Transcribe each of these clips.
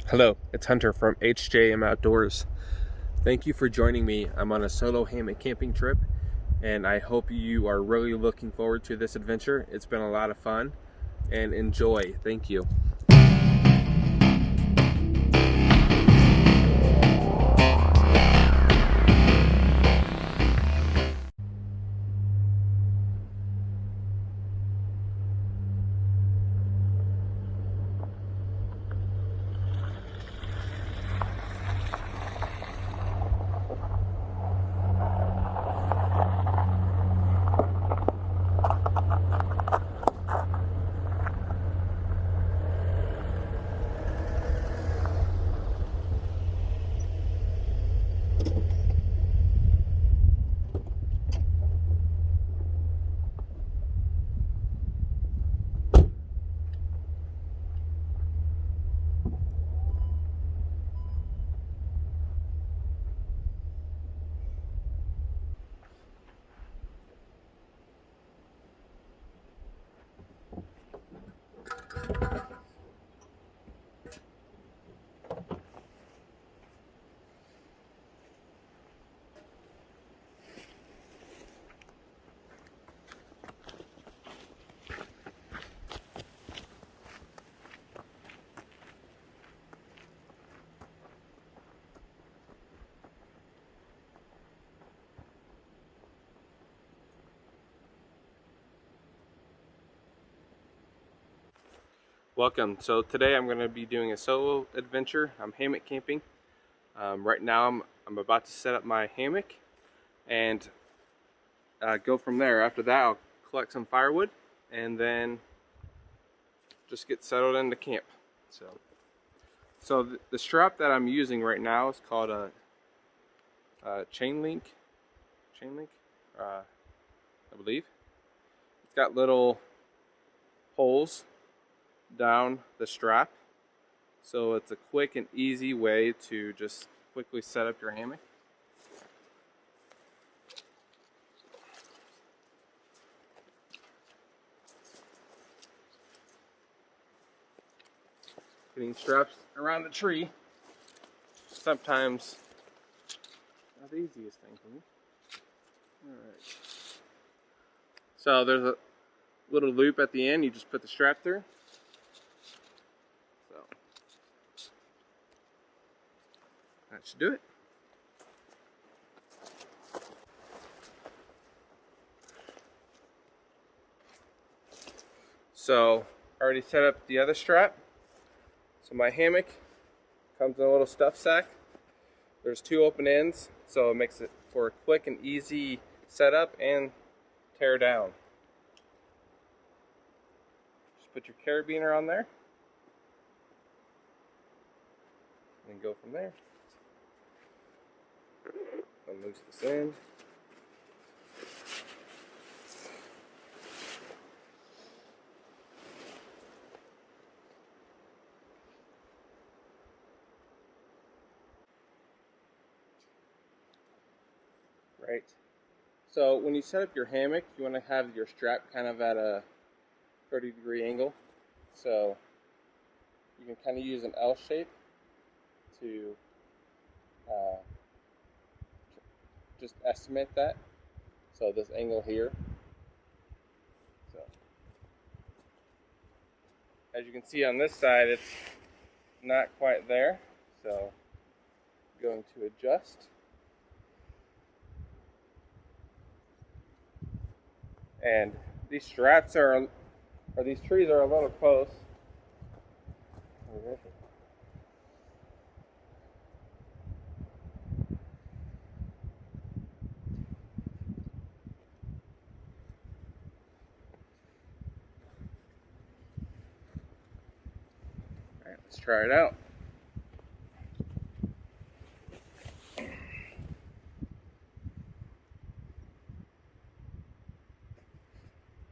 Hello, it's Hunter from HJMOutdoors. Thank you for joining me. I'm on a solo hammock camping trip, and I hope you are really looking forward to this adventure. It's been a lot of fun, and enjoy. Thank you. Welcome. So today I'm going to be doing a solo adventure. I'm hammock camping. Right now I'm about to set up my hammock and go from there. After that I'll collect some firewood and then just get settled into camp. So the strap that I'm using right now is called a chain link, I believe. It's got little holes down the strap, so it's a quick and easy way to just quickly set up your hammock. Getting straps around the tree sometimes not the easiest thing for me. Alright. So there's a little loop at the end, you just put the strap through. So that should do it. So I already set up the other strap. So my hammock comes in a little stuff sack. There's two open ends, so it makes it for a quick and easy setup and tear down. Just put your carabiner on there and go from there. Unloose this end. Right. So when you set up your hammock, you want to have your strap kind of at a 30-degree angle. So you can kind of use an L shape to just estimate that. So this angle here. So as you can see on this side, it's not quite there. So I'm going to adjust. And these straps or these trees are a little close. Alright, let's try it out.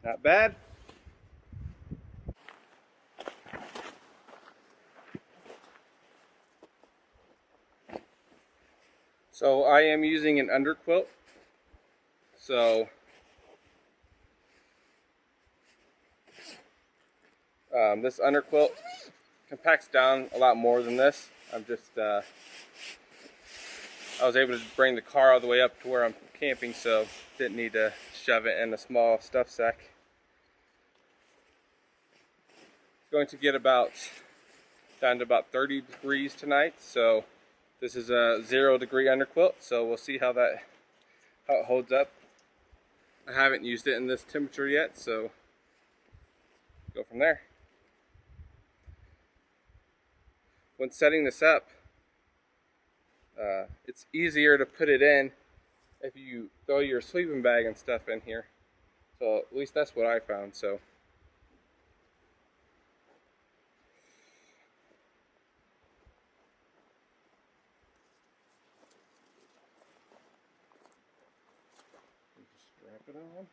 Not bad. So I am using an underquilt. So this underquilt compacts down a lot more than this. I was able to bring the car all the way up to where I'm camping, so didn't need to shove it in a small stuff sack. It's going to get down to about 30 degrees tonight, so this is a 0-degree underquilt, so we'll see how it holds up. I haven't used it in this temperature yet, so go from there. When setting this up, it's easier to put it in if you throw your sleeping bag and stuff in here. So at least that's what I found. So just wrap it on.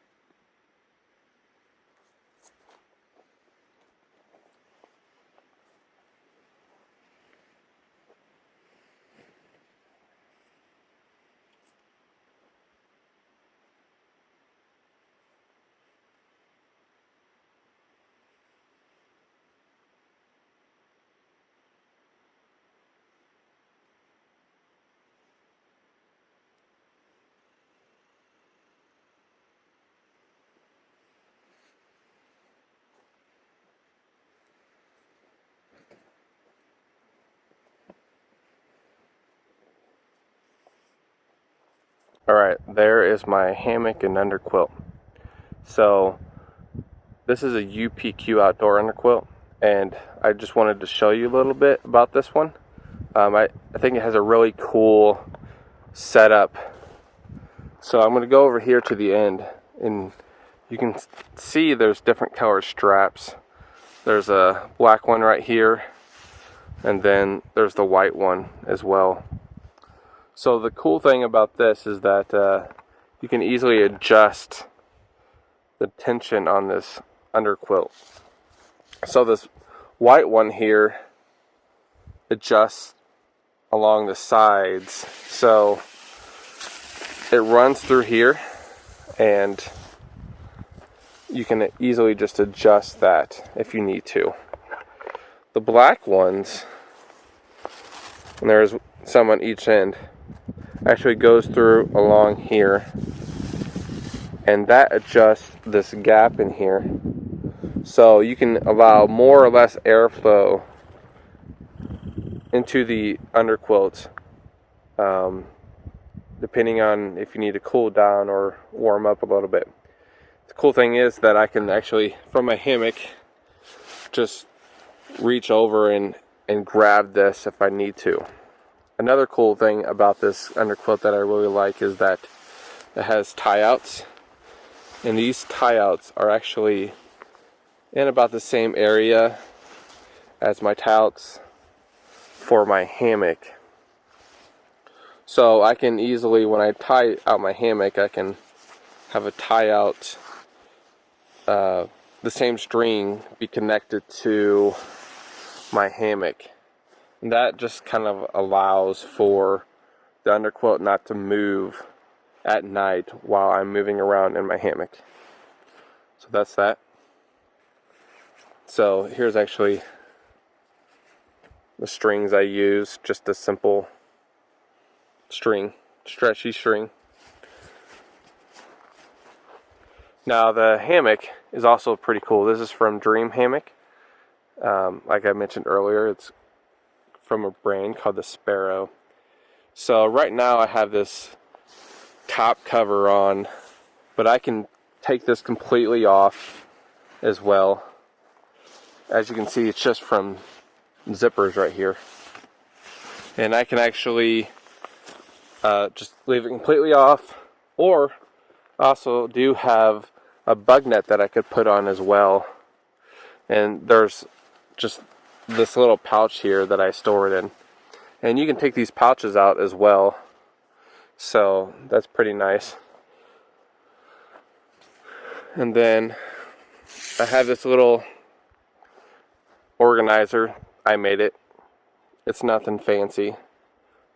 Alright, there is my hammock and underquilt. So this is a UPQ outdoor underquilt, and I just wanted to show you a little bit about this one. I think it has a really cool setup. So I'm going to go over here to the end, and you can see there's different colored straps. There's a black one right here, and then there's the white one as well. So the cool thing about this is that you can easily adjust the tension on this underquilt. So this white one here adjusts along the sides. So it runs through here, and you can easily just adjust that if you need to. The black ones, and there's some on each end, actually goes through along here, and that adjusts this gap in here, so you can allow more or less airflow into the underquilt, depending on if you need to cool down or warm up a little bit. The cool thing is that I can actually, from my hammock, just reach over and grab this if I need to. Another cool thing about this underquilt that I really like is that it has tie-outs, and these tie-outs are actually in about the same area as my tie-outs for my hammock. So I can easily, when I tie out my hammock, I can have a tie-out, the same string be connected to my hammock. And that just kind of allows for the underquilt not to move at night while I'm moving around in my hammock. So that's that. So here's actually the strings I use, just a simple string, stretchy string. Now the hammock is also pretty cool. This is from Dream Hammock. Like I mentioned earlier, it's from a brand called the Sparrow. So right now I have this top cover on, but I can take this completely off as well. As you can see, it's just from zippers right here, and I can actually just leave it completely off, or also do have a bug net that I could put on as well. And there's just this little pouch here that I store it in, and you can take these pouches out as well, so that's pretty nice. And then I have this little organizer. I made it. It's nothing fancy.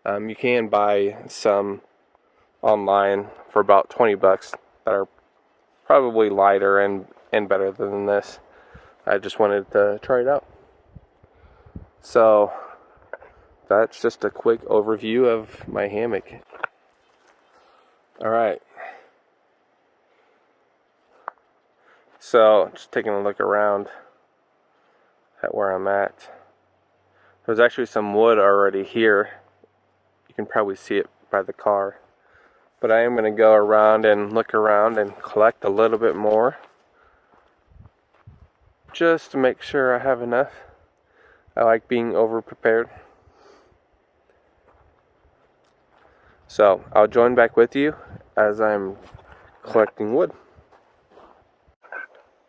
You can buy some online for about 20 bucks that are probably lighter and better than this. I just wanted to try it out. So that's just a quick overview of my hammock. Alright, so just taking a look around at where I'm at. There's actually some wood already here. You can probably see it by the car. But I am going to go around and look around and collect a little bit more, just to make sure I have enough. I like being over prepared. So I'll join back with you as I'm collecting wood.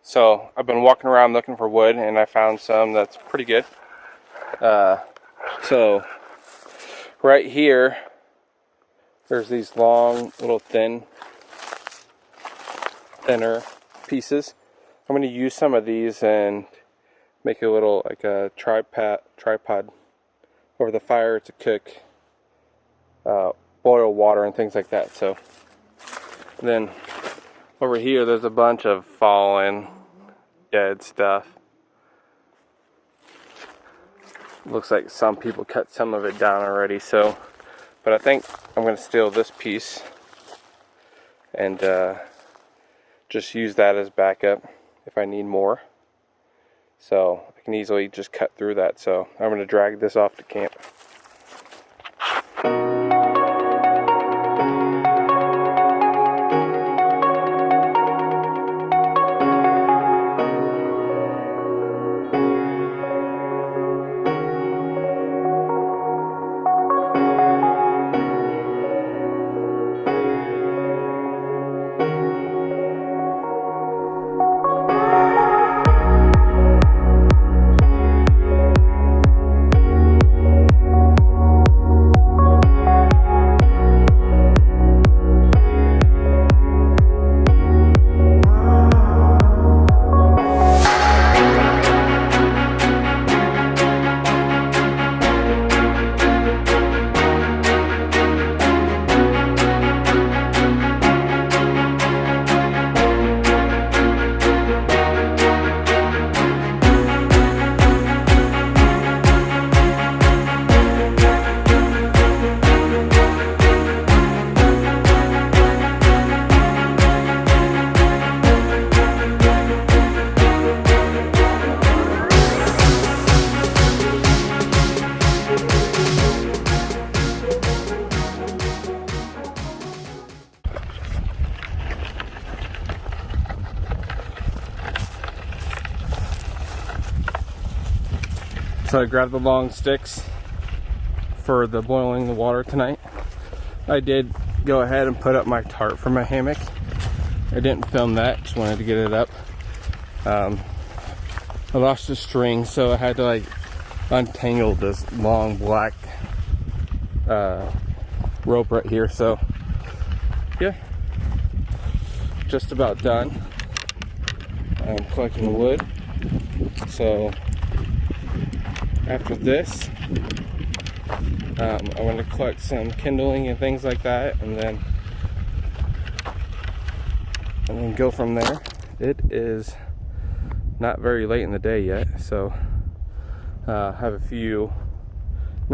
So I've been walking around looking for wood, and I found some that's pretty good. So right here, there's these long, little thinner pieces. I'm going to use some of these and make a little, like a tripod over the fire to cook, boil water and things like that. So then over here, there's a bunch of fallen, dead stuff. Looks like some people cut some of it down already. So, but I think I'm going to steal this piece and just use that as backup if I need more. So I can easily just cut through that. So I'm going to drag this off to camp. So I grabbed the long sticks for the boiling the water tonight. I did go ahead and put up my tarp for my hammock. I didn't film that, just wanted to get it up. I lost the string, so I had to like untangle this long black rope right here. So yeah, just about done. I'm collecting wood. So after this, I'm going to collect some kindling and things like that, and then go from there. It is not very late in the day yet, so I have an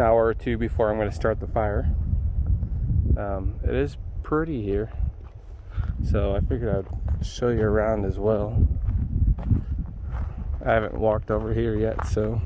hour or two before I'm going to start the fire. It is pretty here, so I figured I'd show you around as well. I haven't walked over here yet, so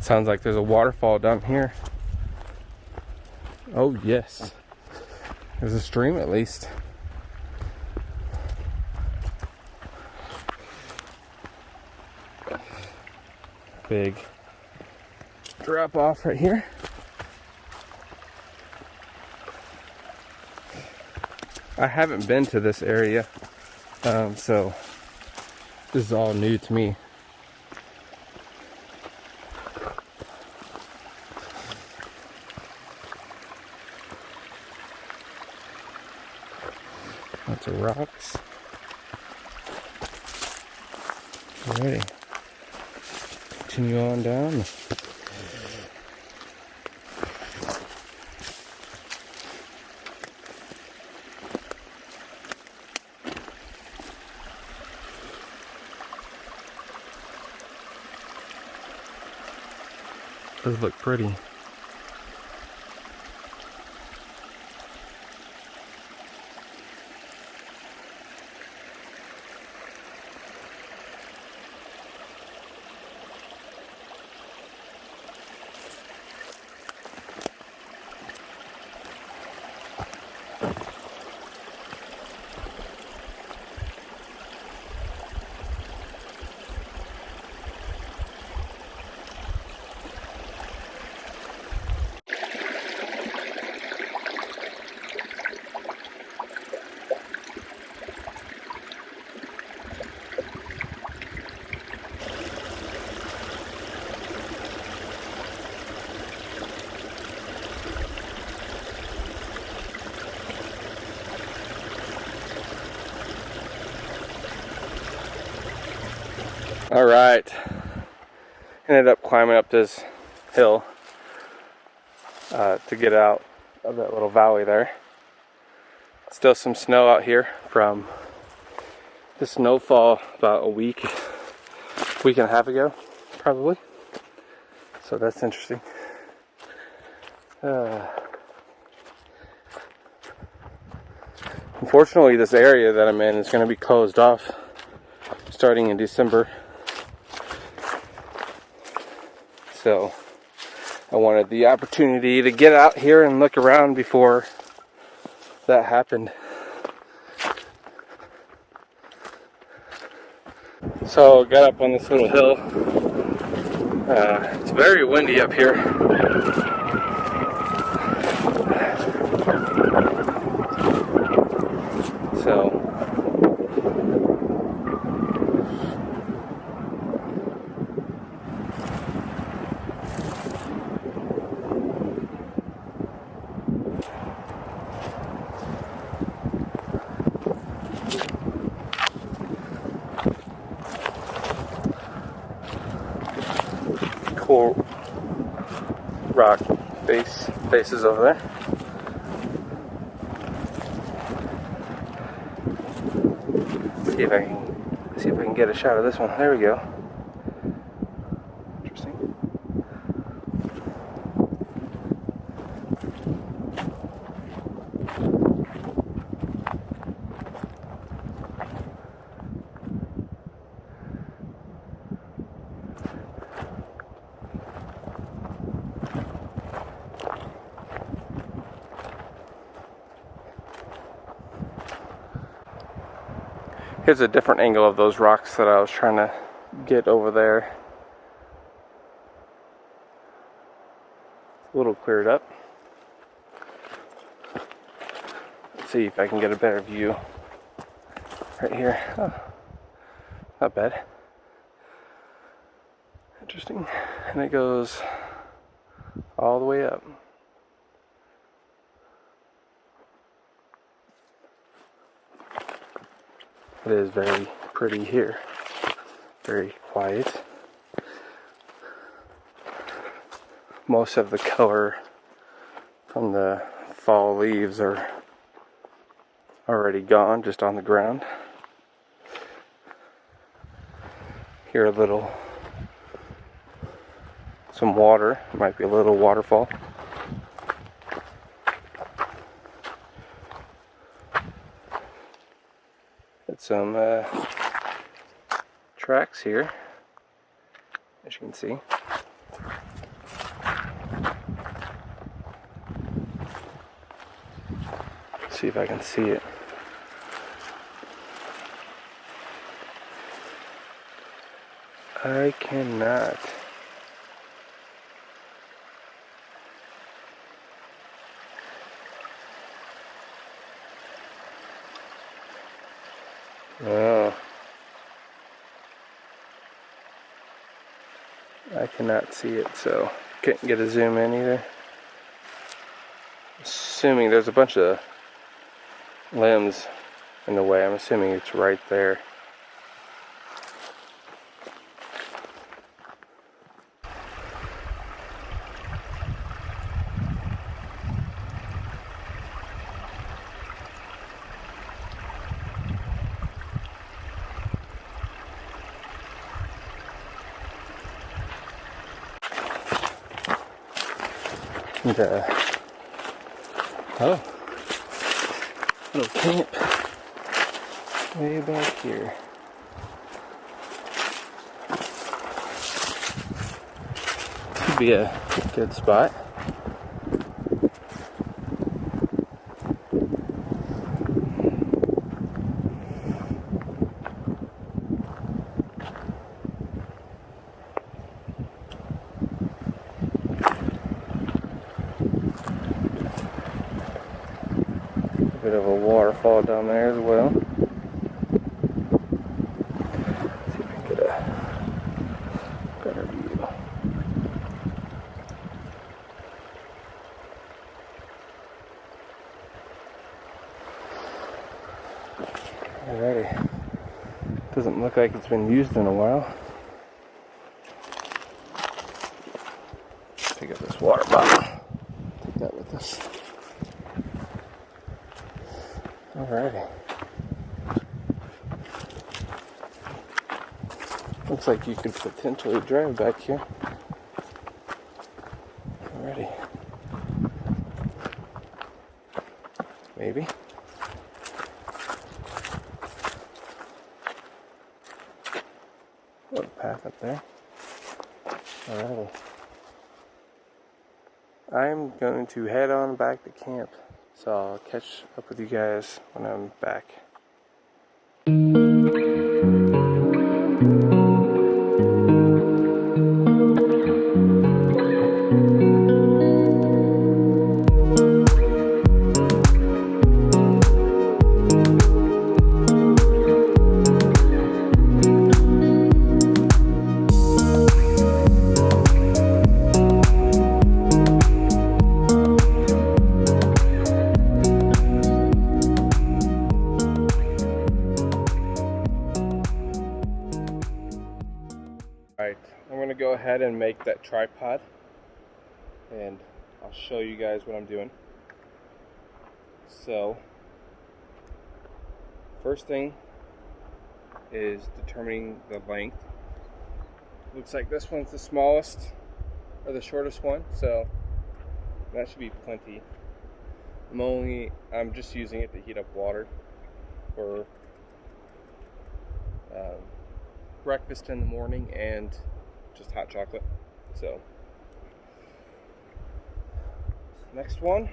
sounds like there's a waterfall down here. Oh yes, there's a stream at least. Big drop off right here. I haven't been to this area, so this is all new to me. Lots of rocks. Alrighty. Continue on down. Does look pretty. All right, ended up climbing up this hill to get out of that little valley there. Still some snow out here from the snowfall about a week and a half ago, probably. So that's interesting. Unfortunately, this area that I'm in is going to be closed off starting in December. So I wanted the opportunity to get out here and look around before that happened. So got up on this little hill. It's very windy up here. So cool rock faces over there. See if I can get a shot of this one. There we go. Interesting. Here's a different angle of those rocks that I was trying to get over there. A little cleared up. Let's see if I can get a better view right here. Oh, not bad. Interesting. And it goes all the way up. It is very pretty here. Very quiet. Most of the color from the fall leaves are already gone, just on the ground. Here a little, some water, might be a little waterfall. Some tracks here, as you can see. Let's see if I can see it. I cannot. Oh, I cannot see it, so couldn't get a zoom in either. Assuming there's a bunch of limbs in the way. I'm assuming it's right there. And, oh, little camp way back here. Could be a good spot. Bit of a waterfall down there as well. See if I can get a better view. Alrighty. Doesn't look like it's been used in a while. Pick up this water bottle. Take that with us. Alrighty. Looks like you could potentially drive back here. Alrighty. Maybe. Little path up there. Alrighty. I'm going to head on back to camp. So I'll catch up with you guys when I'm back. Alright, I'm going to go ahead and make that tripod, and I'll show you guys what I'm doing. So, first thing is determining the length. Looks like this one's the smallest, or the shortest one, so that should be plenty. I'm just using it to heat up water for breakfast in the morning and just hot chocolate. So next one,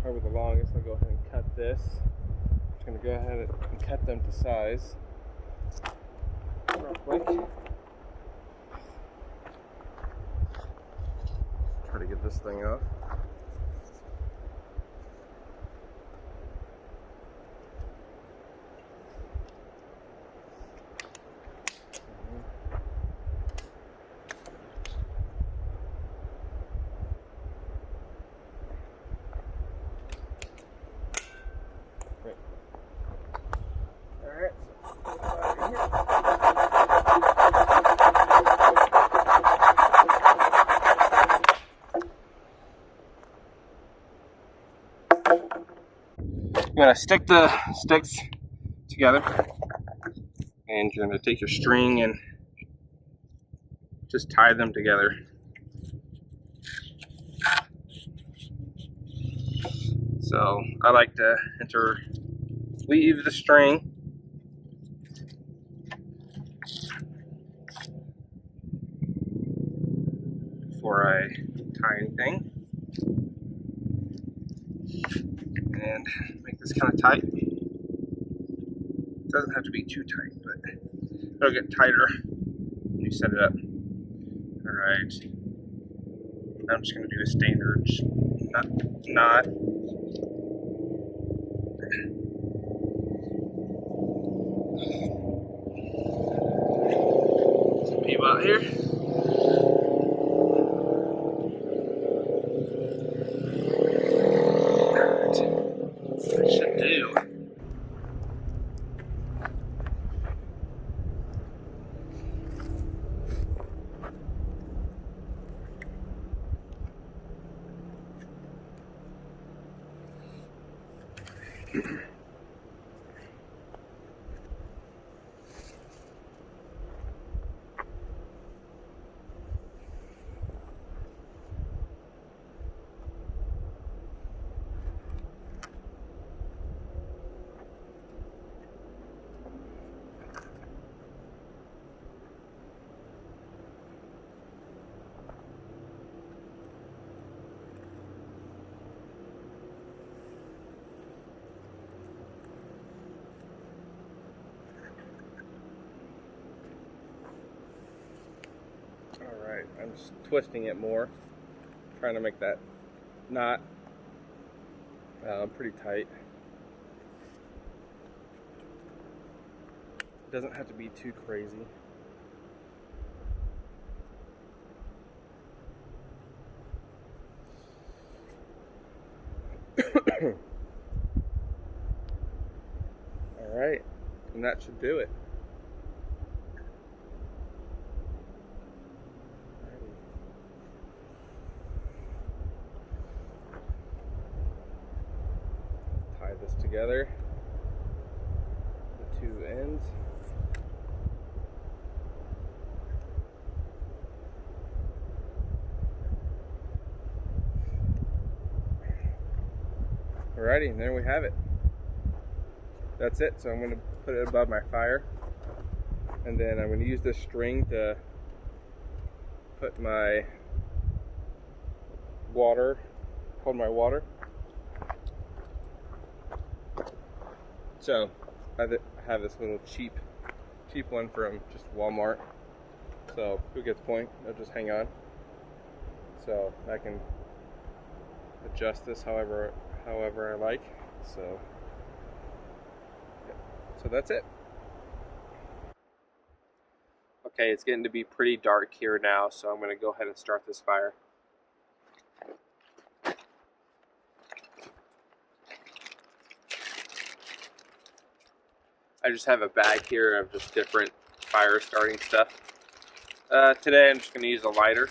probably the longest, I'll go ahead and cut this. I'm just going to go ahead and cut them to size real quick. Try to get this thing off. You're going to stick the sticks together, and you're going to take your string and just tie them together. So I like to interweave the string before I tie anything, and make this kind of tight. It doesn't have to be too tight, but it'll get tighter when you set it up. Alright, I'm just going to do a standard knot. Some people out here. Alright, that should do. Alright, I'm just twisting it more, trying to make that knot pretty tight. It doesn't have to be too crazy. Alright, and that should do it. Tie this together, the two ends. Alrighty, and there we have it. That's it. So I'm going to put it above my fire, and then I'm going to use this string to put my water, hold my water. So I have this little cheap one from just Walmart. So who gets the point? I'll just hang on. So I can adjust this however I like. So yeah. So that's it. Okay, it's getting to be pretty dark here now, so I'm going to go ahead and start this fire. I just have a bag here of just different fire starting stuff. Today I'm just going to use a lighter.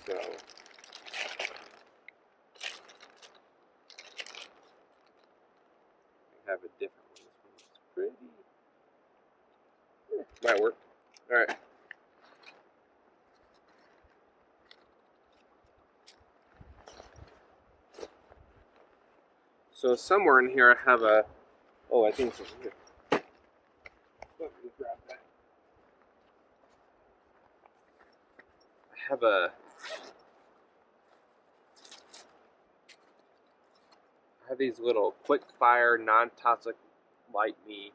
So I have a different one. This one's pretty. Might work. Alright. So somewhere in here I have a, oh, I think it's over here. Let me grab that. I have these little quick fire non-toxic light me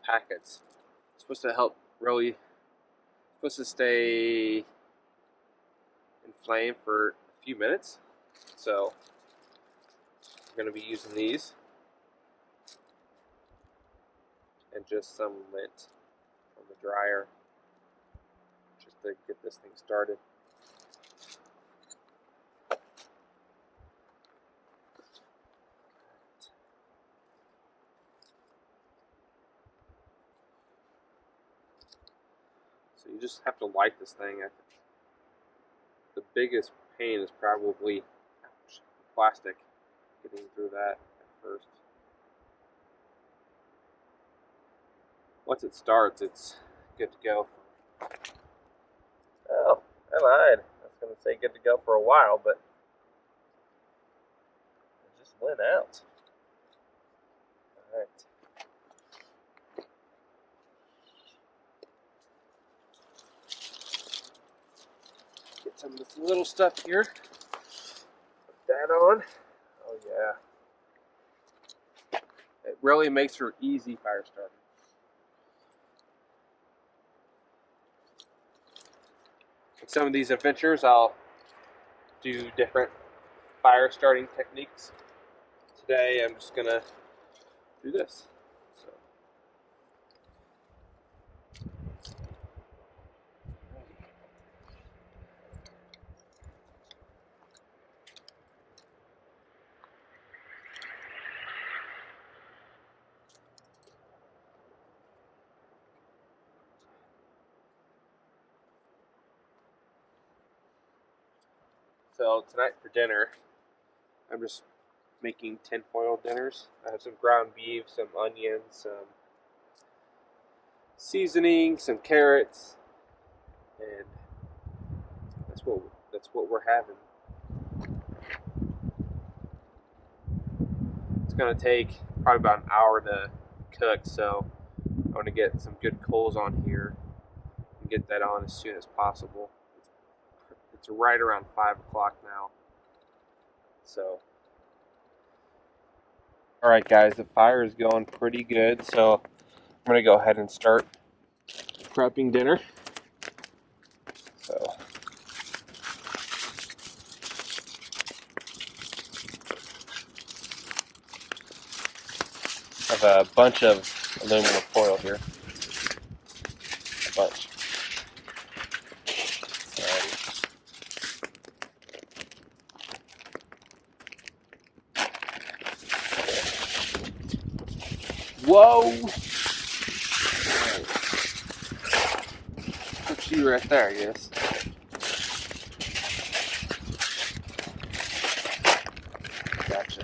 packets. It's supposed to help really, supposed to stay inflamed for a few minutes. So I'm going to be using these and just some lint from the dryer just to get this thing started. So you just have to light this thing. The biggest pain is probably plastic, getting through that at first. Once it starts, it's good to go. Oh, I lied. I was going to say good to go for a while, but it just went out. Alright. Get some of this little stuff here. Put that on. Oh yeah. It really makes for easy fire starting. In some of these adventures, I'll do different fire starting techniques. Today, I'm just gonna do this. So tonight for dinner, I'm just making tinfoil dinners. I have some ground beef, some onions, some seasoning, some carrots, and that's what we're having. It's gonna take probably about an hour to cook, so I want to get some good coals on here and get that on as soon as possible. It's right around 5 o'clock now. So, alright guys, the fire is going pretty good, so I'm going to go ahead and start prepping dinner. So, I have a bunch of aluminum foil here. A bunch. Whoa! Put you right there, yes. Gotcha.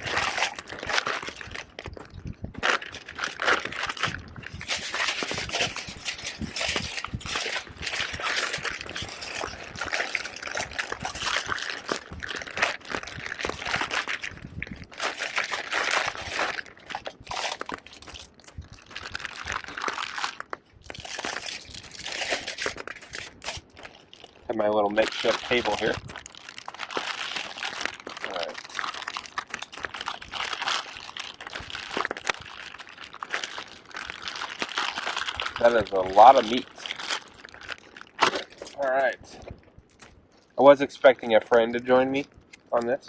Have my little makeshift table here. Alright. That is a lot of meat. Alright. I was expecting a friend to join me on this,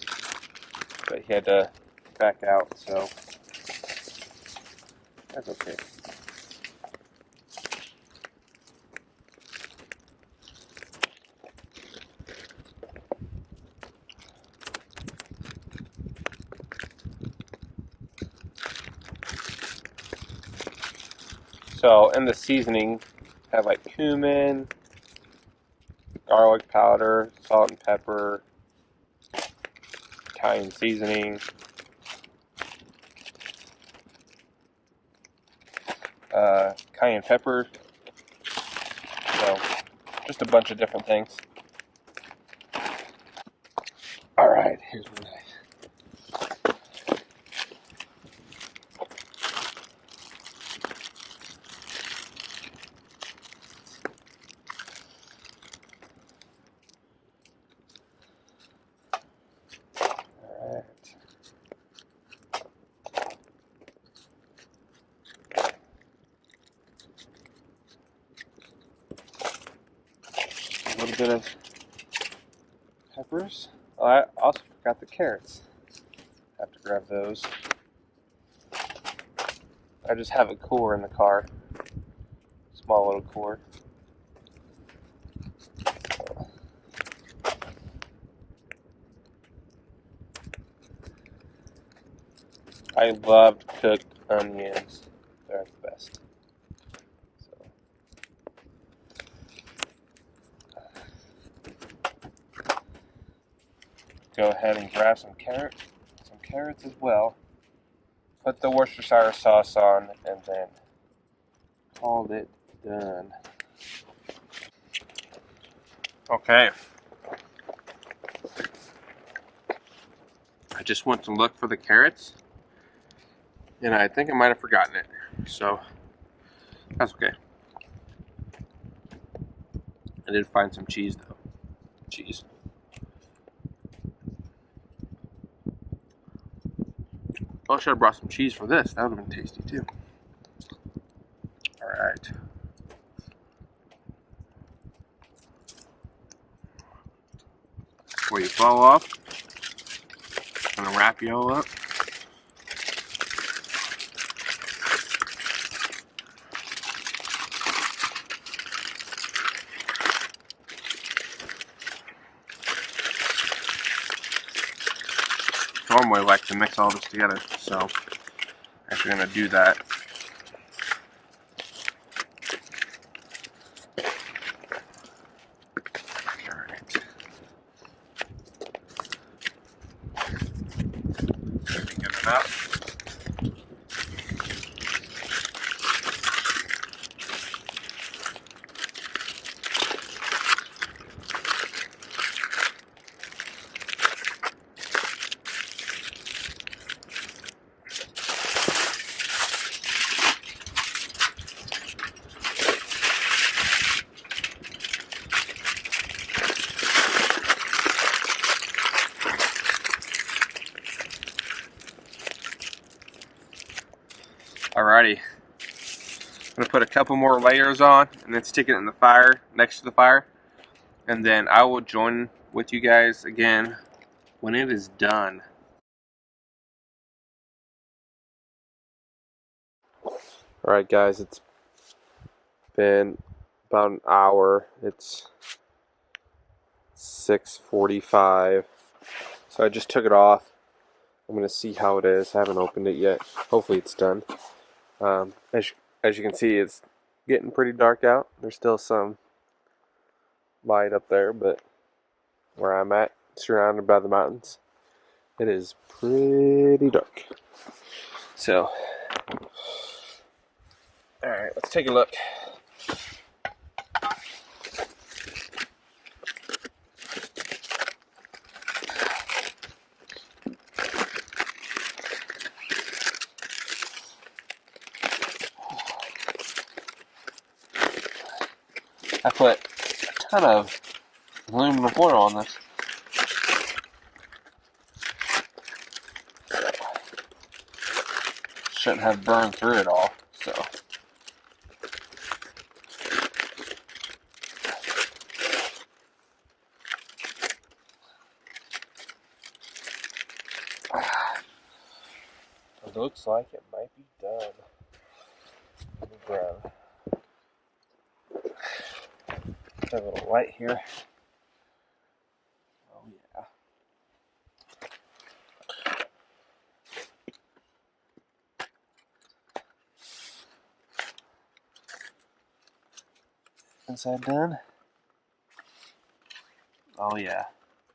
but he had to back out, so that's okay. So in the seasoning, I have like cumin, garlic powder, salt and pepper, cayenne seasoning, cayenne pepper, so just a bunch of different things. Alright, here's what a little bit of peppers. Oh, I also forgot the carrots. Have to grab those. I just have a cooler in the car. Small little cooler. I love cooked onions. They're the best. Go ahead and grab some carrots as well. Put the Worcestershire sauce on, and then call it done. Okay. I just went to look for the carrots, and I think I might have forgotten it. So that's okay. I did find some cheese though. Cheese. Oh, I should have brought some cheese for this. That would have been tasty too. Alright. Before you fall off, I'm going to wrap you all up. Normally I like to mix all this together, so I'm actually going to do that. Alright. There we enough. Alrighty, I'm gonna put a couple more layers on and then stick it in the fire, next to the fire, and then I will join with you guys again when it is done. Alright guys, it's been about an hour. It's 6:45, so I just took it off. I'm gonna see how it is. I haven't opened it yet. Hopefully it's done. As you can see, it's getting pretty dark out. There's still some light up there, but where I'm at, surrounded by the mountains, it is pretty dark. So, alright, let's take a look. I put a ton of aluminum foil on this. Shouldn't have burned through it all, so. It looks like it might be done. Let me grab a little light here. Oh yeah. Inside done? Oh yeah.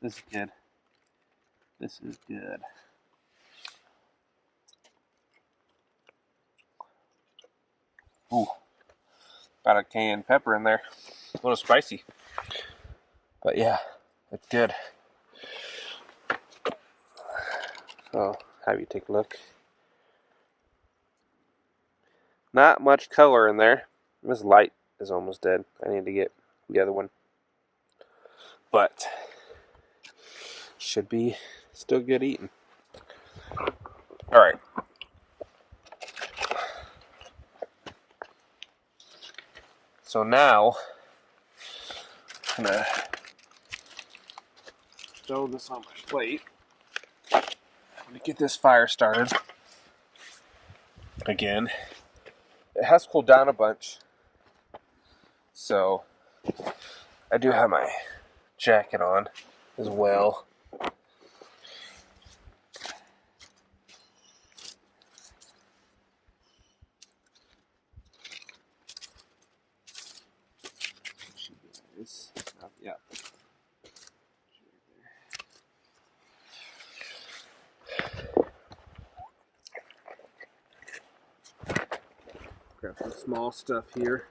This is good. This is good. Ooh. Got a cayenne pepper in there. A little spicy. But yeah, it's good. So, have you take a look. Not much color in there. This light is almost dead. I need to get the other one. But should be still good eating. Alright. So now I'm gonna throw this on my plate. I'm gonna get this fire started. Again. It has cooled down a bunch. So I do have my jacket on as well. Yeah. Grab some small stuff here.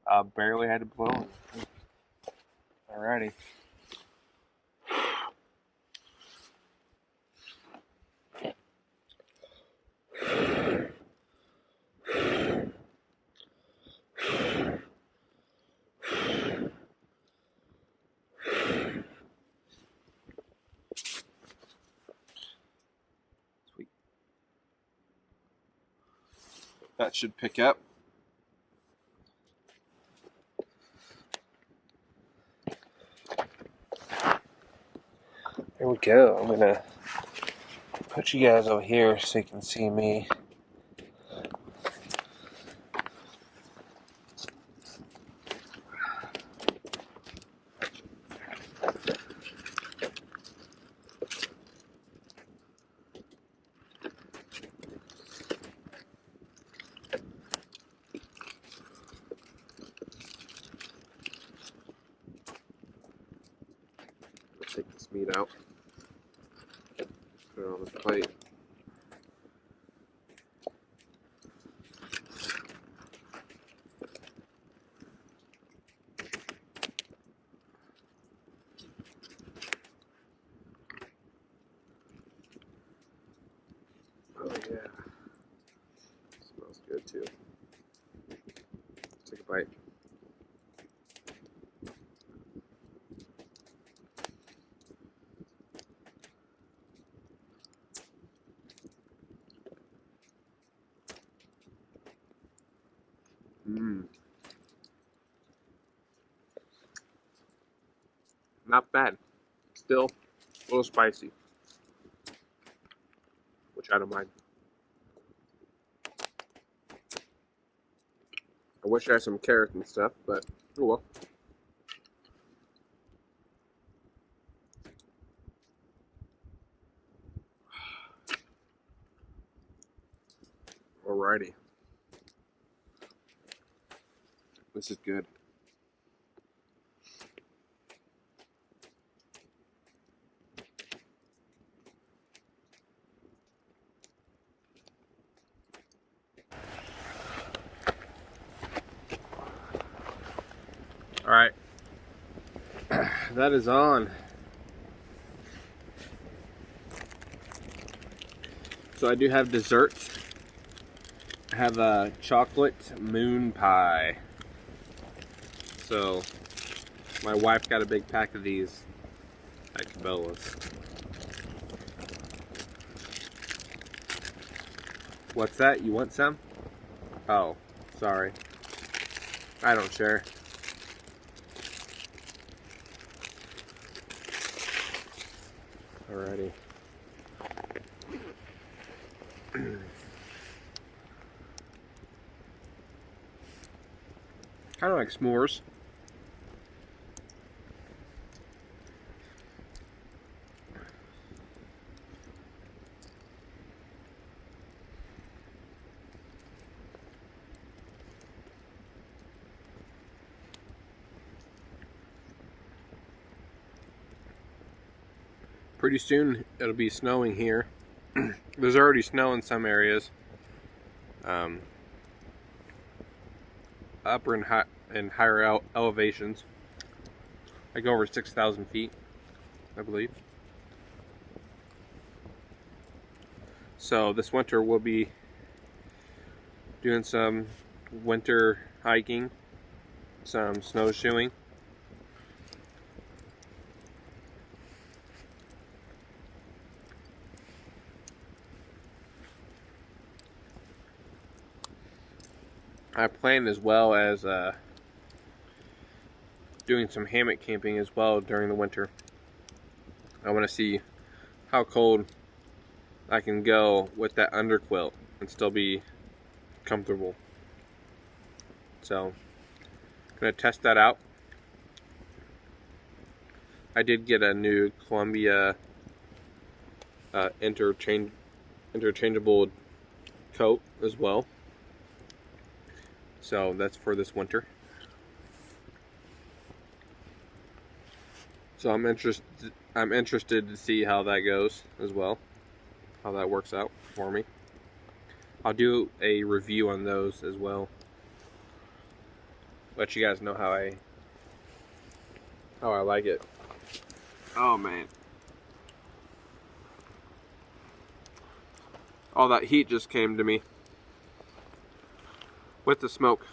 I barely had to blow it. Alrighty. Sweet. That should pick up. There we go. I'm gonna put you guys over here so you can see me. meat out. Put it on the plate. Oh yeah, smells good too. Let's take a bite. Mmm. Not bad. Still a little spicy, which I don't mind. I wish I had some carrots and stuff, but oh well. Alrighty. This is good. Alright. That is on. So I do have desserts. I have a chocolate moon pie. So my wife got a big pack of these at Cabela's. What's that? You want some? Oh, sorry. I don't share. Alrighty. Kind of like s'mores. Pretty soon it'll be snowing here. There's already snow in some areas. Upper and higher elevations, like over 6,000 feet, I believe. So this winter we'll be doing some winter hiking, some snowshoeing. I plan as well as doing some hammock camping as well during the winter. I want to see how cold I can go with that underquilt and still be comfortable. So, gonna test that out. I did get a new Columbia interchangeable coat as well. So that's for this winter. So I'm interested to see how that goes as well. How that works out for me. I'll do a review on those as well. Let you guys know how I like it. Oh man. All that heat just came to me with the smoke.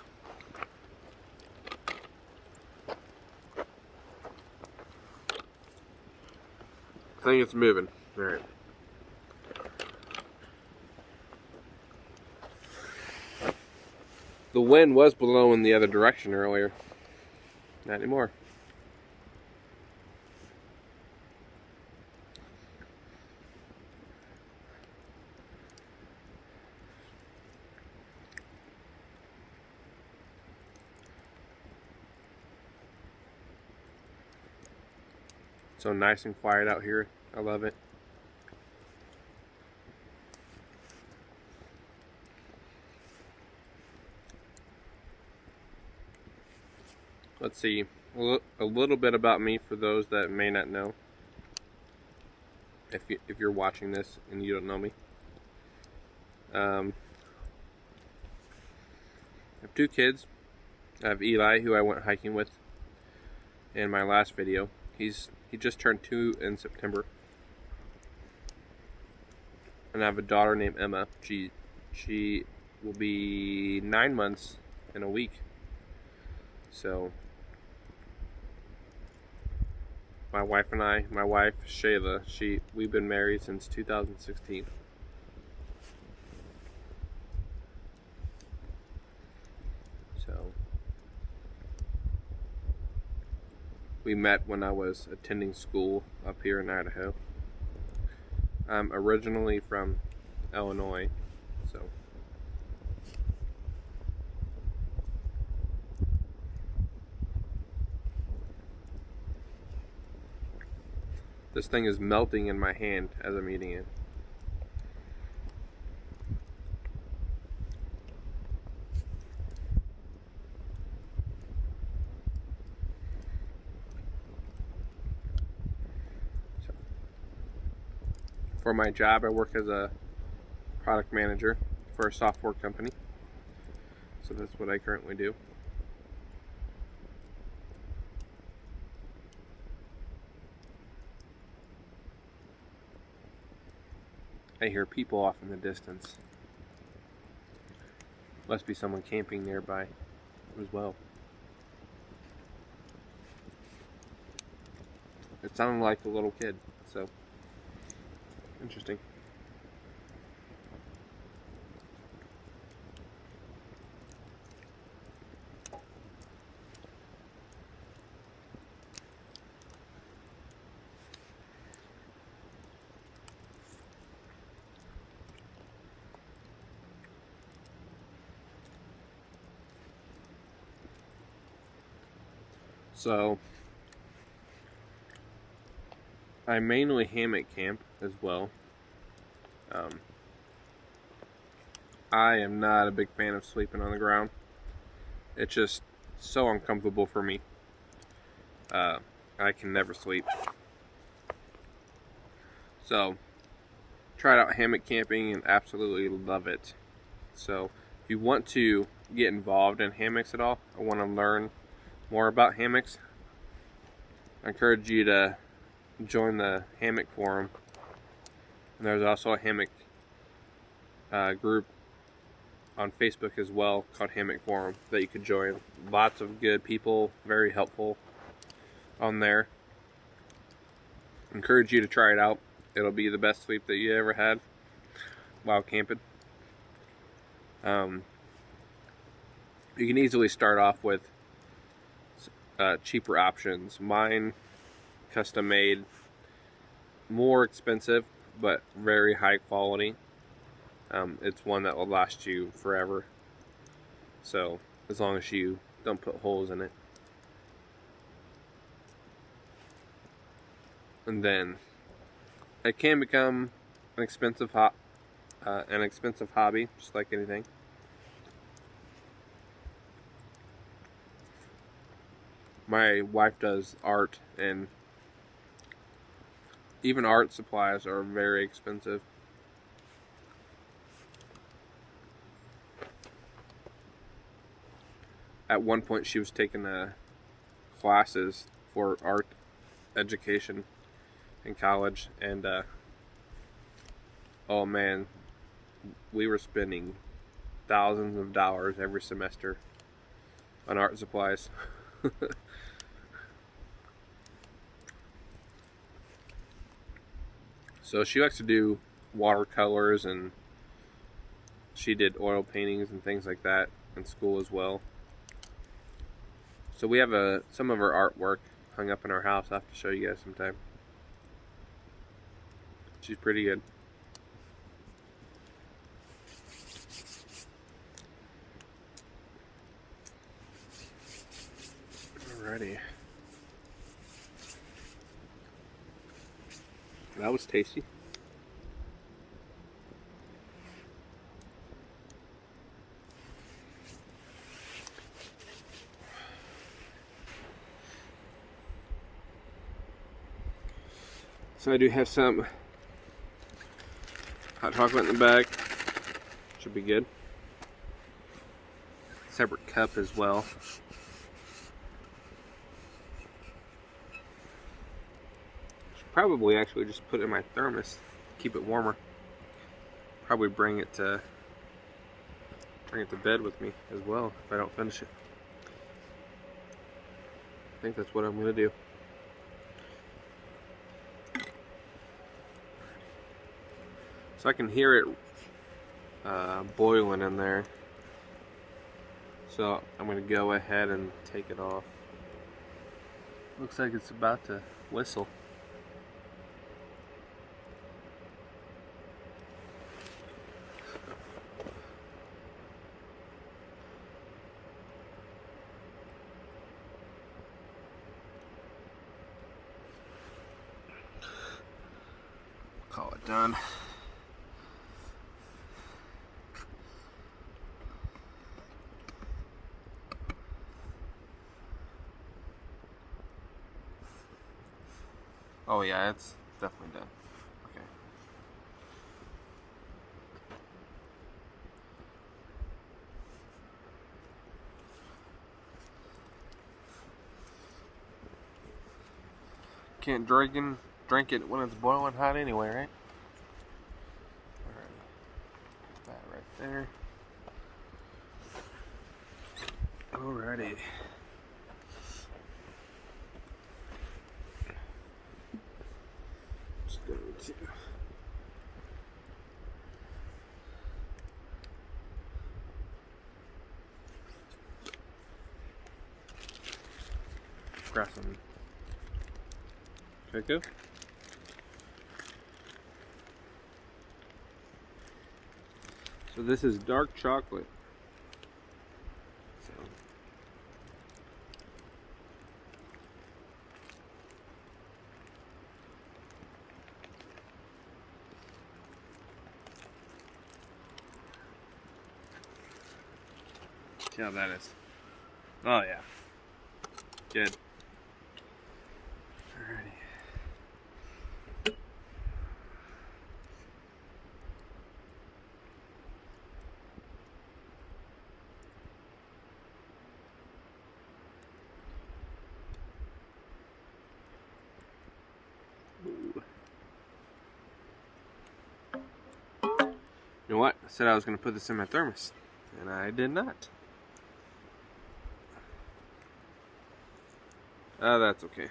I think it's moving. All right. The wind was blowing the other direction earlier. Not anymore. So nice and quiet out here. I love it. Let's see, a little bit about me for those that may not know. if you're watching this and you don't know me. I have 2 kids. I have Eli, who I went hiking with in my last video. He just turned 2 in September. And I have a daughter named Emma. She will be 9 months in a week. So my wife Shayla, we've been married since 2016. So we met when I was attending school up here in Idaho. I'm originally from Illinois, so this thing is melting in my hand as I'm eating it. For my job, I work as a product manager for a software company. So that's what I currently do. I hear people off in the distance. Must be someone camping nearby as well. It sounded like a little kid, so interesting. So I mainly hammock camp as well. I am not a big fan of sleeping on the ground. It's just so uncomfortable for me. I can never sleep. So, tried out hammock camping and absolutely love it. So, if you want to get involved in hammocks at all, or want to learn more about hammocks, I encourage you to join the hammock forum. And there's also a hammock group on Facebook as well called Hammock Forum that you could join. Lots of good people, very helpful on there. Encourage you to try it out. It'll be the best sleep that you ever had while camping. You can easily start off with cheaper options. Mine, custom made, more expensive, but very high quality. It's one that will last you forever. So, as long as you don't put holes in it. And then, it can become an expensive hobby, just like anything. My wife does art, and even art supplies are very expensive. At one point, she was taking classes for art education in college, and oh man, we were spending thousands of dollars every semester on art supplies. So she likes to do watercolors, and she did oil paintings and things like that in school as well. So we have some of her artwork hung up in our house. I'll have to show you guys sometime. She's pretty good. Alrighty. That was tasty. So I do have some Hot chocolate in the back. Should be good. Separate cup as well. Should probably actually just put it in my thermos, keep it warmer. Probably bring it to bed with me as well if I don't finish it. I think that's what I'm gonna do. So I can hear it boiling in there. So I'm gonna go ahead and take it off. Looks like it's about to whistle. Call it done. Oh yeah, it's definitely done. Okay. Can't drink it when it's boiling hot anyway, right? Alright. Put that right there. Alrighty. Just going to grab some cocoa. So this is dark chocolate. So see how that is. Oh yeah. Good. Alrighty. Ooh. You know what? I said I was going to put this in my thermos, and I did not. That's okay.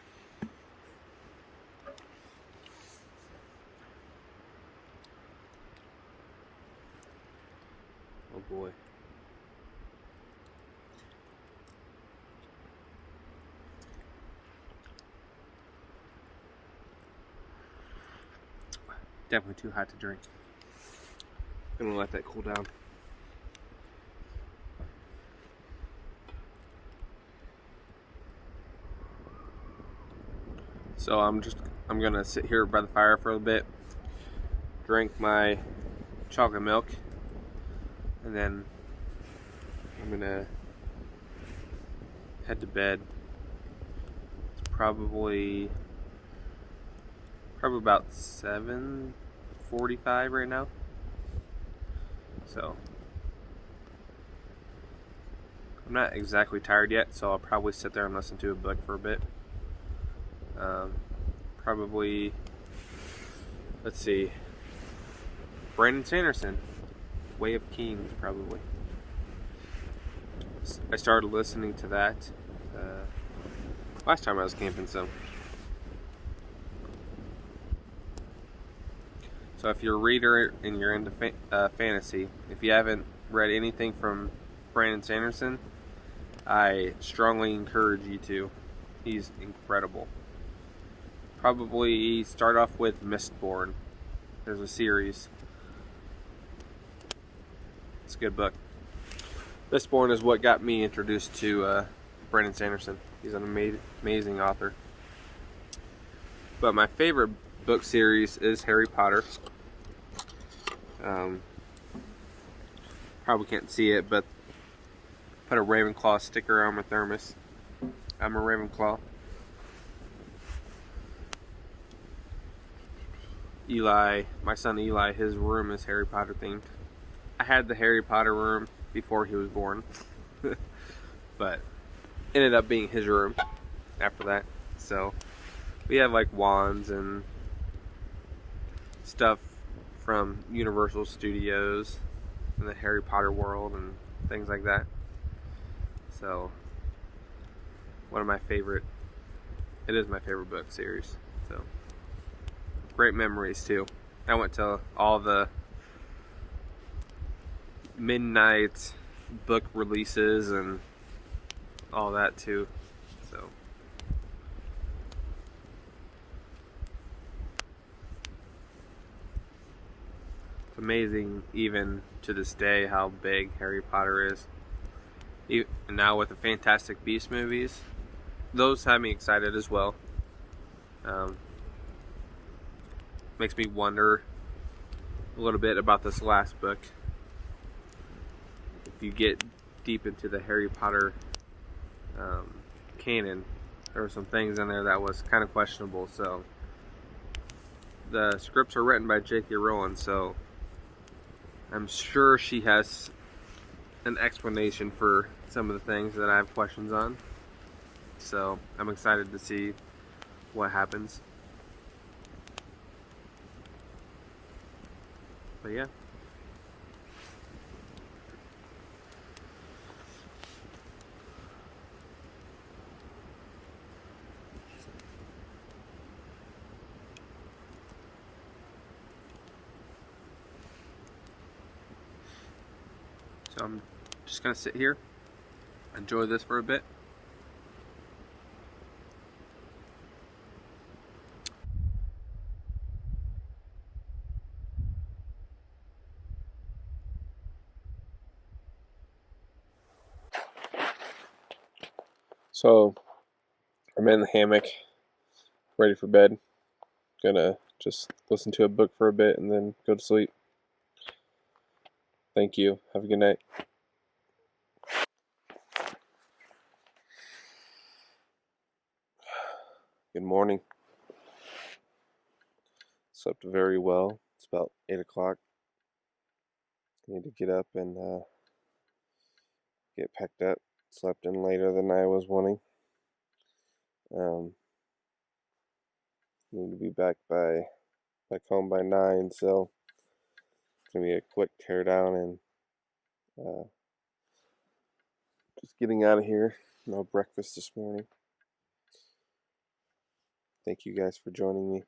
Oh boy. Definitely too hot to drink. Gonna let that cool down. So I'm gonna sit here by the fire for a bit, drink my chocolate milk, and then I'm gonna head to bed. It's probably about 7:45 right now. So I'm not exactly tired yet, so I'll probably sit there and listen to a book for a bit. Probably, let's see, Brandon Sanderson, Way of Kings, probably. I started listening to that last time I was camping, so if you're a reader and you're into fantasy, if you haven't read anything from Brandon Sanderson, I strongly encourage you to. He's incredible. Probably start off with Mistborn. There's a series. It's a good book. Mistborn is what got me introduced to Brandon Sanderson. He's an amazing author. But my favorite book series is Harry Potter. Probably can't see it, but put a Ravenclaw sticker on my thermos. I'm a Ravenclaw. Eli, my son Eli, his room is Harry Potter themed. I had the Harry Potter room before he was born, but ended up being his room after that. So we have like wands and stuff from Universal Studios in the Harry Potter world and things like that. So one of my favorite, it is my favorite book series. So great memories too. I went to all the midnight book releases and all that too. So it's amazing even to this day how big Harry Potter is. And now with the Fantastic Beasts movies, those have me excited as well. Makes me wonder a little bit about this last book. If you get deep into the Harry Potter canon, there were some things in there that was kind of questionable. So the scripts are written by J.K. Rowling, so I'm sure she has an explanation for some of the things that I have questions on. So I'm excited to see what happens. But yeah. So I'm just gonna sit here, enjoy this for a bit. So I'm in the hammock, ready for bed. Gonna just listen to a book for a bit and then go to sleep. Thank you. Have a good night. Good morning. Slept very well. It's about 8 o'clock. Need to get up and get packed up. Slept in later than I was wanting. Need to be back home by 9, so it's gonna be a quick tear down and just getting out of here. No breakfast this morning. Thank you guys for joining me.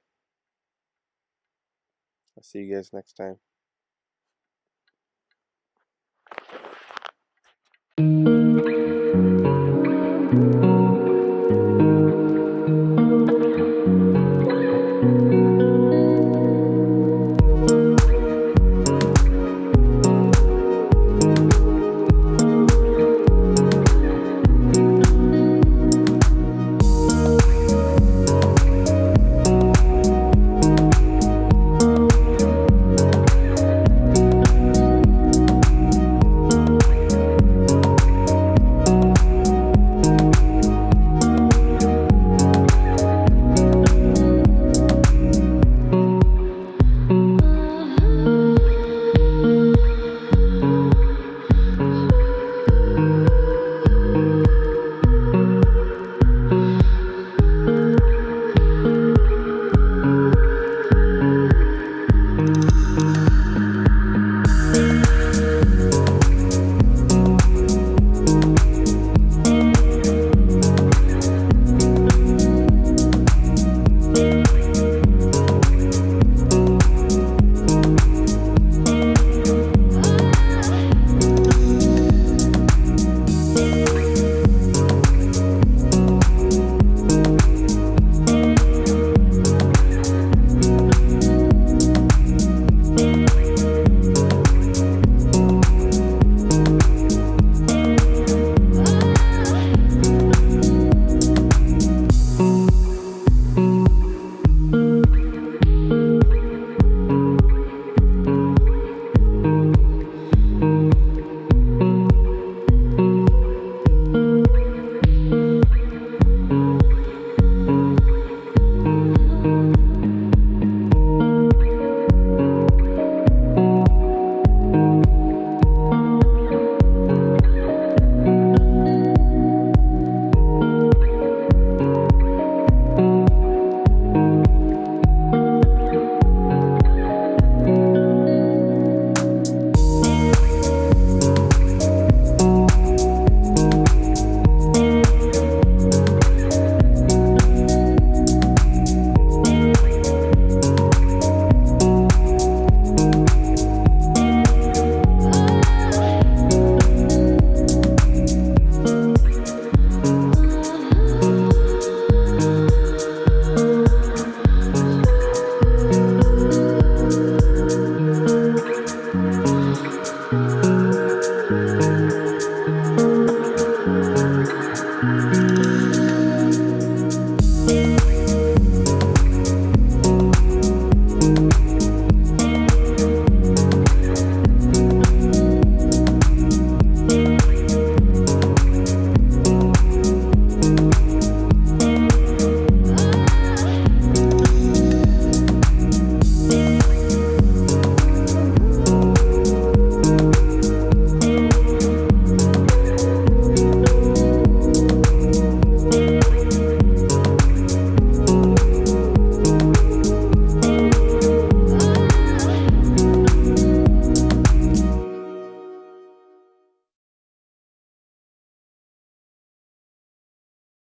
I'll see you guys next time.